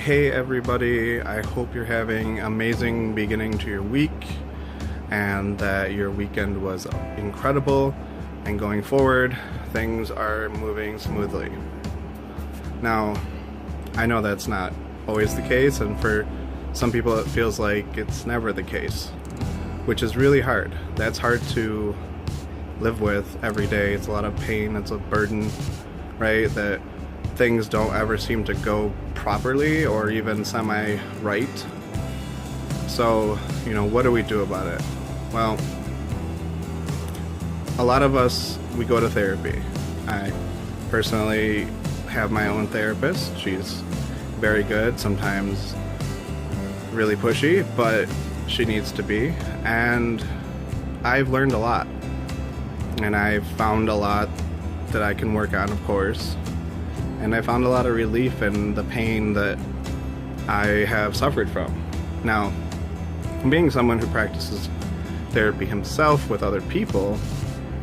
Hey everybody, I hope you're having an amazing beginning to your week and that your weekend was incredible, and going forward things are moving smoothly. Now, I know that's not always the case, and for some people it feels like it's never the case, which is really hard. That's hard to live with every day. It's a lot of pain, it's a burden, right? That things don't ever seem to go properly or even semi-right. So, what do we do about it? Well, a lot of us, we go to therapy. I personally have my own therapist. She's very good, sometimes really pushy, but she needs to be. And I've learned a lot. And I've found a lot that I can work on, of course. And I found a lot of relief in the pain that I have suffered from. Now, being someone who practices therapy himself with other people,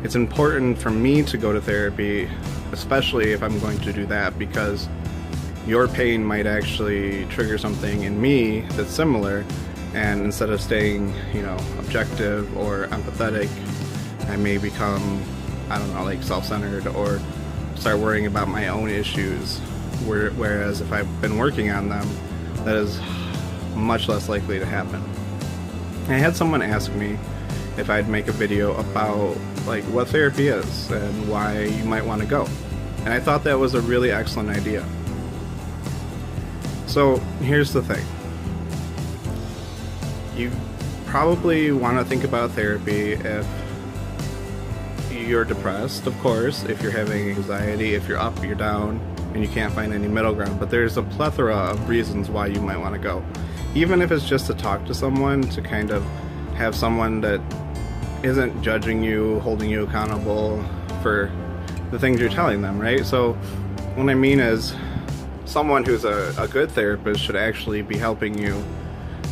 it's important for me to go to therapy, especially if I'm going to do that, because your pain might actually trigger something in me that's similar, and instead of staying, objective or empathetic, I may become, like self-centered or start worrying about my own issues, whereas if I've been working on them, that is much less likely to happen. I had someone ask me if I'd make a video about what therapy is and why you might want to go, and I thought that was a really excellent idea. So here's the thing. You probably want to think about therapy if you're depressed, of course, if you're having anxiety, if you're up, you're down, and you can't find any middle ground. But there's a plethora of reasons why you might want to go. Even if it's just to talk to someone, to kind of have someone that isn't judging you, holding you accountable for the things you're telling them, right? So what I mean is, someone who's a good therapist should actually be helping you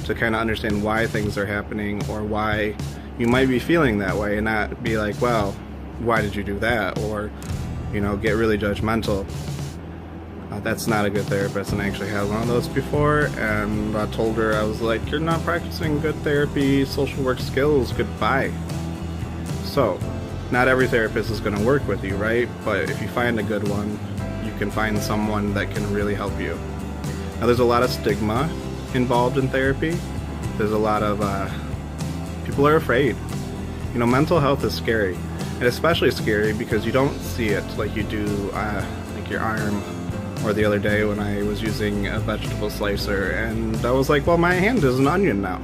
to kind of understand why things are happening or why you might be feeling that way, and not be like, well, why did you do that? Or, get really judgmental. That's not a good therapist, and I actually had one of those before, and I told her, I was like, you're not practicing good therapy, social work skills, goodbye. So, not every therapist is going to work with you, right? But if you find a good one, you can find someone that can really help you. Now, there's a lot of stigma involved in therapy. There's a lot of, people are afraid. Mental health is scary. And especially scary because you don't see it like you do like your arm, or the other day when I was using a vegetable slicer and I was like, well, my hand is an onion now.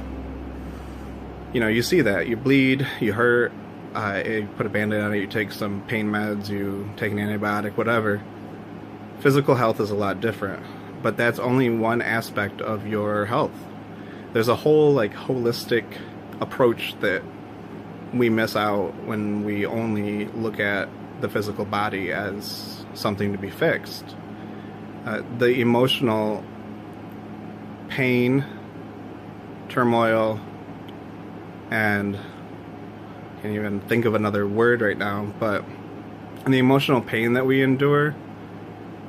You see that, you bleed, you hurt, you put a band-aid on it, you take some pain meds, you take an antibiotic, whatever. Physical health is a lot different, but that's only one aspect of your health. There's a whole holistic approach that we miss out when we only look at the physical body as something to be fixed. The emotional pain, turmoil, and I can't even think of another word right now, but the emotional pain that we endure,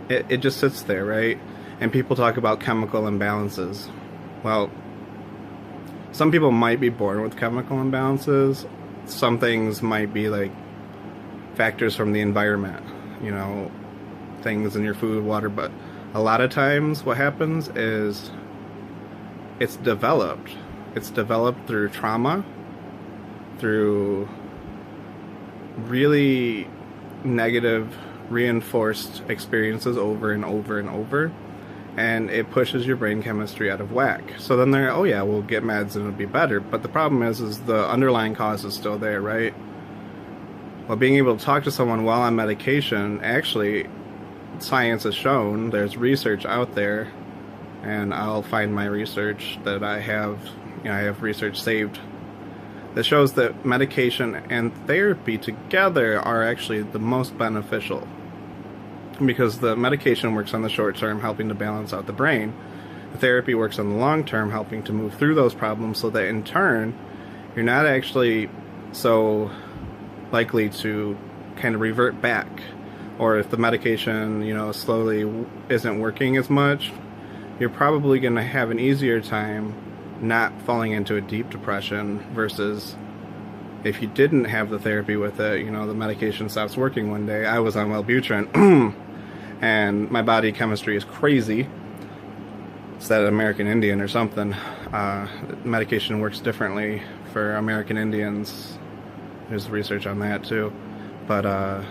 it just sits there, right? And people talk about chemical imbalances. Well, some people might be born with chemical imbalances. Some things might be factors from the environment, things in your food, water, but a lot of times what happens is it's developed. It's developed through trauma, through really negative, reinforced experiences over and over and over, and it pushes your brain chemistry out of whack. So then they're, oh yeah, we'll get meds and it'll be better. But the problem is the underlying cause is still there, right? Well, being able to talk to someone while on medication, actually, science has shown, there's research out there, and I'll find my research that I have, I have research saved, that shows that medication and therapy together are actually the most beneficial. Because the medication works on the short term, helping to balance out the brain. The therapy works on the long term, helping to move through those problems, so that in turn, you're not actually so likely to kind of revert back. Or if the medication, slowly isn't working as much, you're probably going to have an easier time not falling into a deep depression versus if you didn't have the therapy with it. You know, the medication stops working one day. I was on Wellbutrin and my body chemistry is crazy. It's that American Indian or something. Medication works differently for American Indians. There's research on that too. But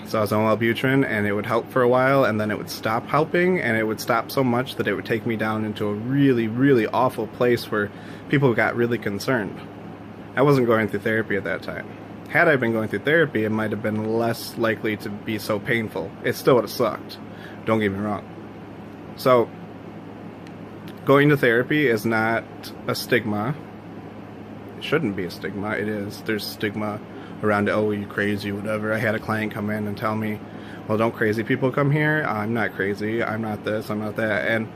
so I was on Wellbutrin, and it would help for a while, and then it would stop helping, and it would stop so much that it would take me down into a really, really awful place where people got really concerned. I wasn't going through therapy at that time. Had I been going through therapy, it might have been less likely to be so painful. It still would have sucked. Don't get me wrong. So, going to therapy is not a stigma. It shouldn't be a stigma. It is. There's stigma around it. Oh, you crazy, whatever. I had a client come in and tell me, well, don't crazy people come here? I'm not crazy. I'm not this. I'm not that. And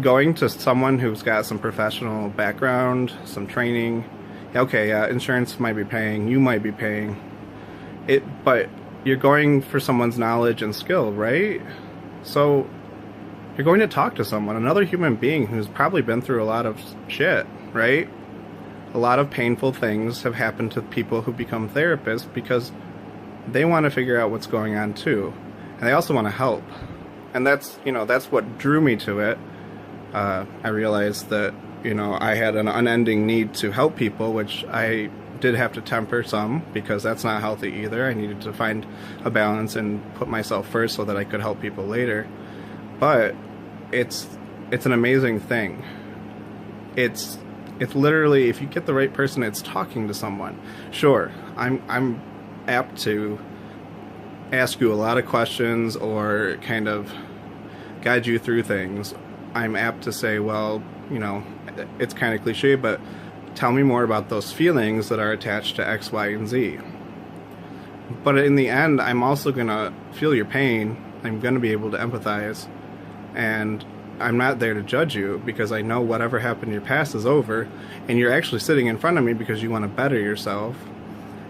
going to someone who's got some professional background, some training, okay, insurance might be paying, you might be paying it, but you're going for someone's knowledge and skill, right? So you're going to talk to someone, another human being who's probably been through a lot of shit, right? A lot of painful things have happened to people who become therapists because they want to figure out what's going on too. And they also want to help. And that's, you know, that's what drew me to it. I realized that, you know, I had an unending need to help people, which I did have to temper some because that's not healthy either. I needed to find a balance and put myself first so that I could help people later. But it's an amazing thing. It's literally, if you get the right person, it's talking to someone. Sure, I'm apt to ask you a lot of questions or kind of guide you through things. I'm apt to say, well, you know, it's kind of cliche, but tell me more about those feelings that are attached to X, Y, and Z. But in the end, I'm also going to feel your pain. I'm going to be able to empathize. And I'm not there to judge you because I know whatever happened in your past is over, and you're actually sitting in front of me because you want to better yourself,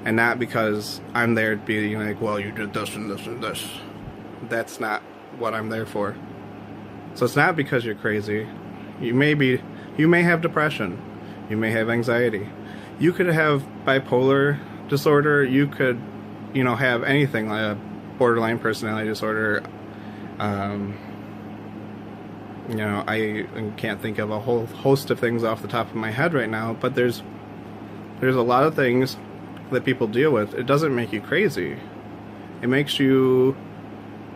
and not because I'm there to be like, well, you did this and this and this. That's not what I'm there for. So it's not because you're crazy. You may have depression. You may have anxiety. You could have bipolar disorder. You could, you know, have anything like a borderline personality disorder. You know, I can't think of a whole host of things off the top of my head right now, but there's a lot of things that people deal with. It doesn't make you crazy. It makes you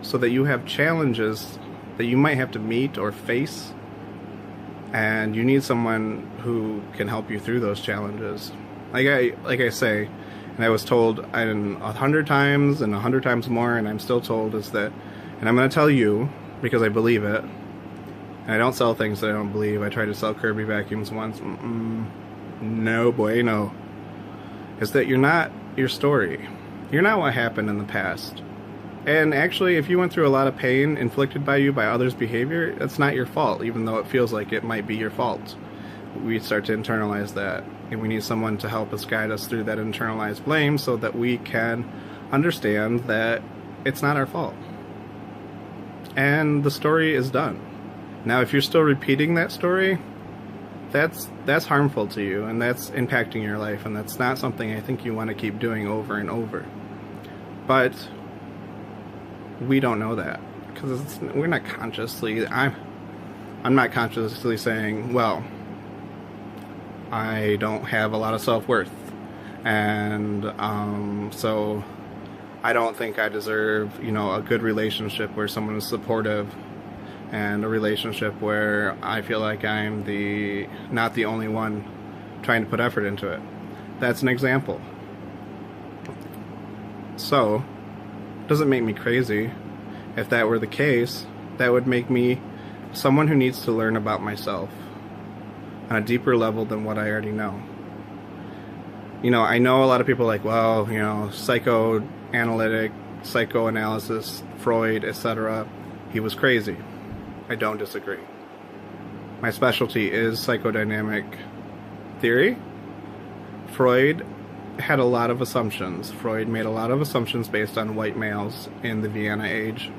so that you have challenges that you might have to meet or face, and you need someone who can help you through those challenges. Like I say, and I was told 100 times and 100 times more, and I'm still told, is that, and I'm going to tell you because I believe it. And I don't sell things that I don't believe. I tried to sell Kirby vacuums once. No bueno. Is that you're not your story. You're not what happened in the past. And actually, if you went through a lot of pain inflicted by you by others' behavior, that's not your fault, even though it feels like it might be your fault. We start to internalize that. And we need someone to help us guide us through that internalized blame so that we can understand that it's not our fault. And the story is done. Now, if you're still repeating that story, that's harmful to you, and that's impacting your life, and that's not something I think you want to keep doing over and over. But we don't know that because we're not consciously. I'm not consciously saying, well, I don't have a lot of self-worth, and so I don't think I deserve, you know, a good relationship where someone is supportive. And a relationship where I feel like I'm not the only one trying to put effort into it. That's an example. So, it doesn't make me crazy. If that were the case, that would make me someone who needs to learn about myself on a deeper level than what I already know. You know, I know a lot of people are like, well, you know, psychoanalytic, psychoanalysis, Freud, etc. He was crazy. I don't disagree. My specialty is psychodynamic theory. Freud had a lot of assumptions. Freud made a lot of assumptions based on white males in the Vienna age.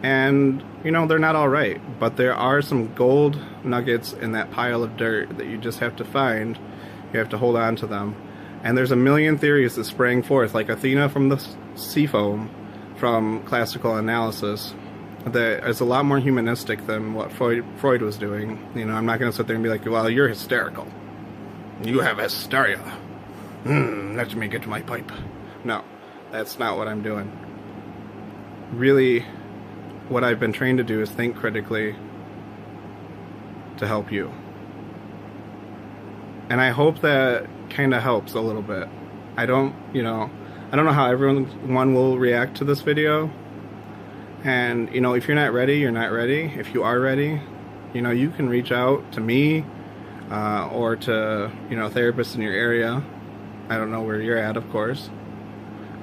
And you know, they're not all right, but there are some gold nuggets in that pile of dirt that you just have to find. You have to hold on to them. And there's a million theories that sprang forth, like Athena from the sea foam, from classical analysis, that is a lot more humanistic than what Freud was doing. You know, I'm not going to sit there and be like, well, you're hysterical. You have hysteria. Let me get my pipe. No, that's not what I'm doing. Really, what I've been trained to do is think critically to help you. And I hope that kind of helps a little bit. I don't know how everyone will react to this video. And, you know, if you're not ready, you're not ready. If you are ready, you know, you can reach out to me or to, you know, therapists in your area. I don't know where you're at, of course.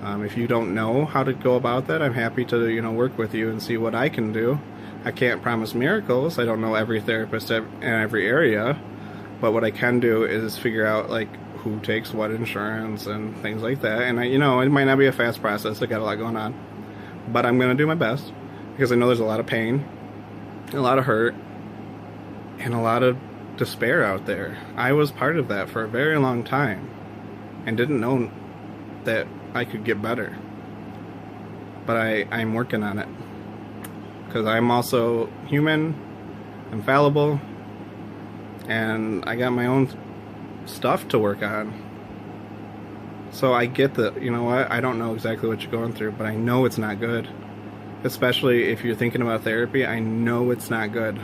If you don't know how to go about that, I'm happy to, you know, work with you and see what I can do. I can't promise miracles. I don't know every therapist in every area. But what I can do is figure out, like, who takes what insurance and things like that. And, you know, it might not be a fast process. I got a lot going on. But I'm going to do my best, because I know there's a lot of pain, a lot of hurt, and a lot of despair out there. I was part of that for a very long time and didn't know that I could get better. But I'm working on it, because I'm also human, I'm fallible, and I got my own stuff to work on. So I get that, you know what, I don't know exactly what you're going through, but I know it's not good. Especially if you're thinking about therapy, I know it's not good.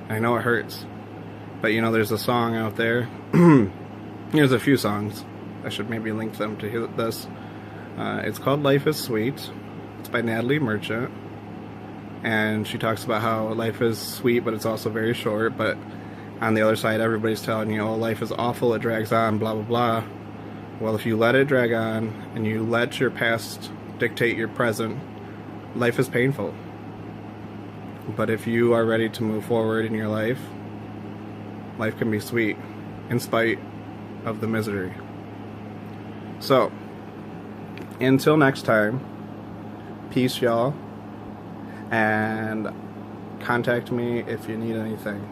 I know it hurts. But, you know, there's a song out there. There's a few songs. I should maybe link them to this. It's called Life is Sweet. It's by Natalie Merchant. And she talks about how life is sweet, but it's also very short. But on the other side, everybody's telling you, oh, life is awful, it drags on, blah, blah, blah. Well, if you let it drag on, and you let your past dictate your present, life is painful. But if you are ready to move forward in your life, life can be sweet, in spite of the misery. So, until next time, peace, y'all, and contact me if you need anything.